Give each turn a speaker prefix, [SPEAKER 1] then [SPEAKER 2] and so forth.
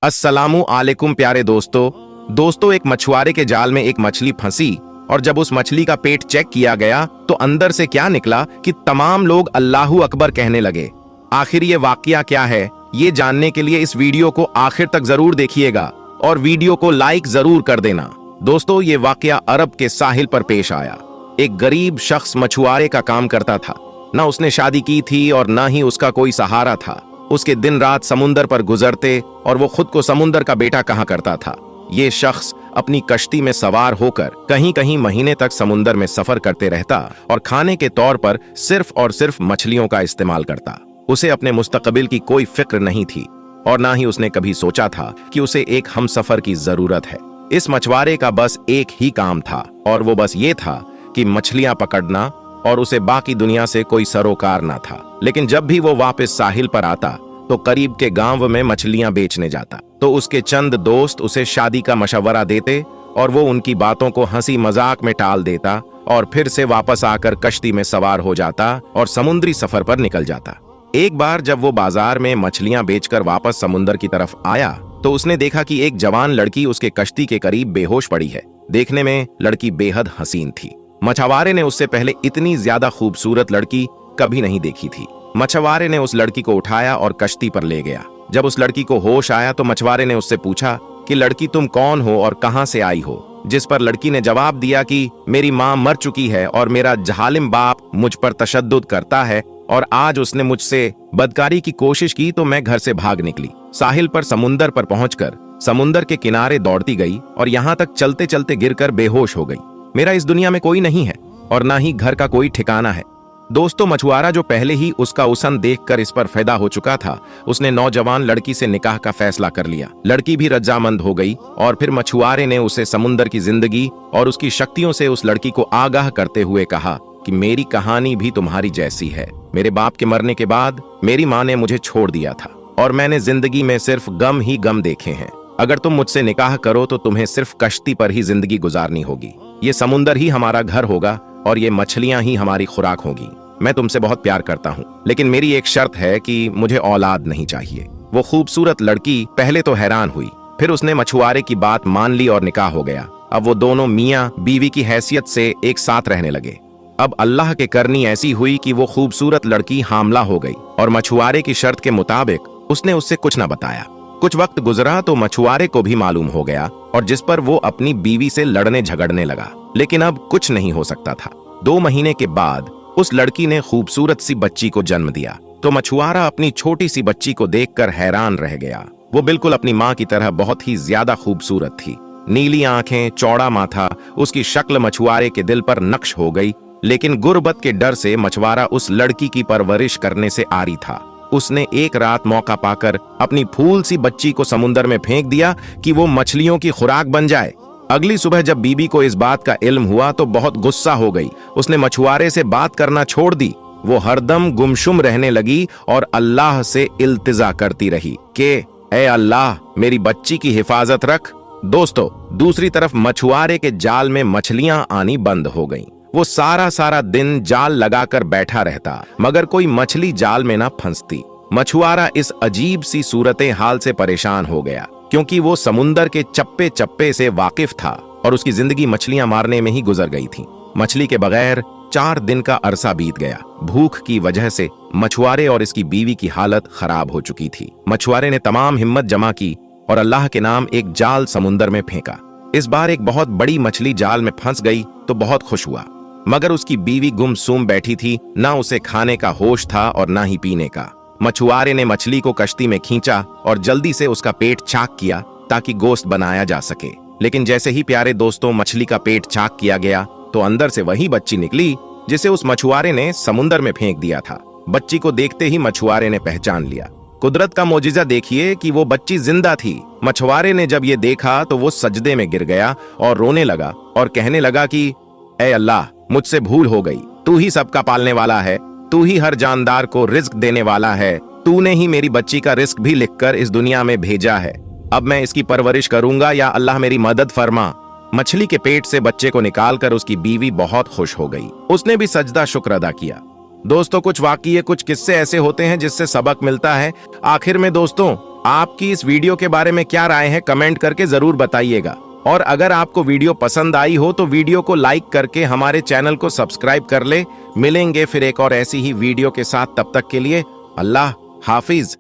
[SPEAKER 1] अस्सलामु आलेकुम प्यारे दोस्तों, एक मछुआरे के जाल में एक मछली फंसी और जब उस मछली का पेट चेक किया गया तो अंदर से क्या निकला कि तमाम लोग अल्लाहू अकबर कहने लगे। आखिर ये वाकया क्या है, ये जानने के लिए इस वीडियो को आखिर तक जरूर देखिएगा और वीडियो को लाइक जरूर कर देना। दोस्तों, ये वाकया अरब के साहिल पर पेश आया। एक गरीब शख्स मछुआरे का काम करता था। न उसने शादी की थी और न ही उसका कोई सहारा था। उसके दिन रात समुंदर पर गुजरते और वो खुद को समुंदर का बेटा कहा करता था। ये शख्स अपनी कश्ती में सवार होकर कहीं कहीं महीने तक समुंदर में सफर करते रहता और खाने के तौर पर सिर्फ और सिर्फ मछलियों का इस्तेमाल करता। उसे अपने मुस्तकबिल की कोई फिक्र नहीं थी और ना ही उसने कभी सोचा था कि उसे एक हमसफर की जरूरत है। इस मछुआरे का बस एक ही काम था और वो बस ये था कि मछलियां पकड़ना, और उसे बाकी दुनिया से कोई सरोकार ना था। लेकिन जब भी वो वापस साहिल पर आता तो करीब के गांव में मछलियां बेचने जाता तो उसके चंद दोस्त उसे शादी का मशवरा देते और वो उनकी बातों को हंसी मजाक में टाल देता और फिर से वापस आकर कश्ती में सवार हो जाता और समुद्री सफर पर निकल जाता। एक बार जब वो बाजार में मछलियां बेचकर वापस समुद्र की तरफ आया तो उसने देखा कि एक जवान लड़की उसके कश्ती के करीब बेहोश पड़ी है। देखने में लड़की बेहद हसीन थी। मछुआरे ने उससे पहले इतनी ज्यादा खूबसूरत लड़की कभी नहीं देखी थी। मछुआरे ने उस लड़की को उठाया और कश्ती पर ले गया। जब उस लड़की को होश आया तो मछुआरे ने उससे पूछा कि लड़की तुम कौन हो और कहां से आई हो, जिस पर लड़की ने जवाब दिया कि मेरी मां मर चुकी है और मेरा जालिम बाप मुझ पर तशद्दुद करता है और आज उसने मुझसे बदकारी की कोशिश की तो मैं घर से भाग निकली। साहिल पर समुंदर पर पहुंचकर समुंदर के किनारे दौड़ती गई और यहां तक चलते चलते गिरकर बेहोश हो गई। मेरा इस दुनिया में कोई नहीं है और ना ही घर का कोई ठिकाना है। दोस्तों, मछुआरा जो पहले ही उसका हुस्न देखकर इस पर फिदा हो चुका था, उसने नौजवान लड़की से निकाह का फैसला कर लिया। लड़की भी रजामंद हो गई और फिर मछुआरे ने उसे समुंदर की जिंदगी और उसकी शक्तियों से उस लड़की को आगाह करते हुए कहा कि मेरी कहानी भी तुम्हारी जैसी है। मेरे बाप के मरने के बाद मेरी माँ ने मुझे छोड़ दिया था और मैंने जिंदगी में सिर्फ गम ही गम देखे हैं। अगर तुम मुझसे निकाह करो तो तुम्हें सिर्फ कश्ती पर ही जिंदगी गुजारनी होगी। ये समुंदर ही हमारा घर होगा और ये मछलियां ही हमारी खुराक होगी। मैं तुमसे बहुत प्यार करता हूँ, लेकिन मेरी एक शर्त है कि मुझे औलाद नहीं चाहिए। वो खूबसूरत लड़की पहले तो हैरान हुई, फिर उसने मछुआरे की बात मान ली और निकाह हो गया। अब वो दोनों मियाँ बीवी की हैसियत से एक साथ रहने लगे। अब अल्लाह के करनी ऐसी हुई कि वो खूबसूरत लड़की हामला हो गई और मछुआरे की शर्त के मुताबिक उसने उससे कुछ न बताया। कुछ वक्त गुजरा तो मछुआरे को भी मालूम हो गया और जिस पर वो अपनी बीवी से लड़ने झगड़ने लगा, लेकिन अब कुछ नहीं हो सकता था। 2 महीने के बाद उस लड़की ने खूबसूरत सी बच्ची को जन्म दिया तो मछुआरा अपनी छोटी सी बच्ची को देखकर हैरान रह गया। वो बिल्कुल अपनी माँ की तरह बहुत ही ज्यादा खूबसूरत थी। नीली आंखें, चौड़ा माथा, उसकी शक्ल मछुआरे के दिल पर नक्श हो गई। लेकिन गुर्बत के डर से मछुआरा उस लड़की की परवरिश करने से आरी था। उसने एक रात मौका पाकर अपनी फूल सी बच्ची को समुंदर में फेंक दिया कि वो मछलियों की खुराक बन जाए। अगली सुबह जब बीबी को इस बात का इल्म हुआ तो बहुत गुस्सा हो गई। उसने मछुआरे से बात करना छोड़ दी। वो हरदम गुमशुम रहने लगी और अल्लाह से इल्तिजा करती रही कि ऐ अल्लाह, मेरी बच्ची की हिफाजत रख। दोस्तों, दूसरी तरफ मछुआरे के जाल में मछलियां आनी बंद हो गईं। वो सारा दिन जाल लगाकर बैठा रहता मगर कोई मछली जाल में ना फंसती। मछुआरा इस अजीब सी सूरते हाल से परेशान हो गया क्योंकि वो समुंदर के चप्पे चप्पे से वाकिफ था और उसकी जिंदगी मछलियां मारने में ही गुजर गई थी। मछली के बगैर 4 दिन का अरसा बीत गया। भूख की वजह से मछुआरे और इसकी बीवी की हालत खराब हो चुकी थी। मछुआरे ने तमाम हिम्मत जमा की और अल्लाह के नाम एक जाल समुंदर में फेंका। इस बार एक बहुत बड़ी मछली जाल में फंस गई तो बहुत खुश हुआ, मगर उसकी बीवी गुमसुम बैठी थी। ना उसे खाने का होश था और ना ही पीने का। मछुआरे ने मछली को कश्ती में खींचा और जल्दी से उसका पेट चाक किया ताकि गोश्त बनाया जा सके। लेकिन जैसे ही प्यारे दोस्तों मछली का पेट चाक किया गया तो अंदर से वही बच्ची निकली जिसे उस मछुआरे ने समुंदर में फेंक दिया था। बच्ची को देखते ही मछुआरे ने पहचान लिया। कुदरत का मोजिजा देखिए कि वो बच्ची जिंदा थी। मछुआरे ने जब ये देखा तो वो सजदे में गिर गया और रोने लगा और कहने लगा कि ऐ अल्लाह, मुझसे भूल हो गई। तू ही सबका पालने वाला है, तू ही हर जानदार को रिस्क देने वाला है। तूने ही मेरी बच्ची का रिस्क भी लिखकर इस दुनिया में भेजा है। अब मैं इसकी परवरिश करूंगा, या अल्लाह मेरी मदद फरमा। मछली के पेट से बच्चे को निकालकर उसकी बीवी बहुत खुश हो गई। उसने भी सजदा शुक्र अदा किया। दोस्तों, कुछ वाकये, कुछ किस्से ऐसे होते हैं जिससे सबक मिलता है। आखिर में दोस्तों, आपकी इस वीडियो के बारे में क्या राय है कमेंट करके जरूर बताइएगा। और अगर आपको वीडियो पसंद आई हो तो वीडियो को लाइक करके हमारे चैनल को सब्सक्राइब कर ले। मिलेंगे फिर एक और ऐसी ही वीडियो के साथ, तब तक के लिए अल्लाह हाफिज।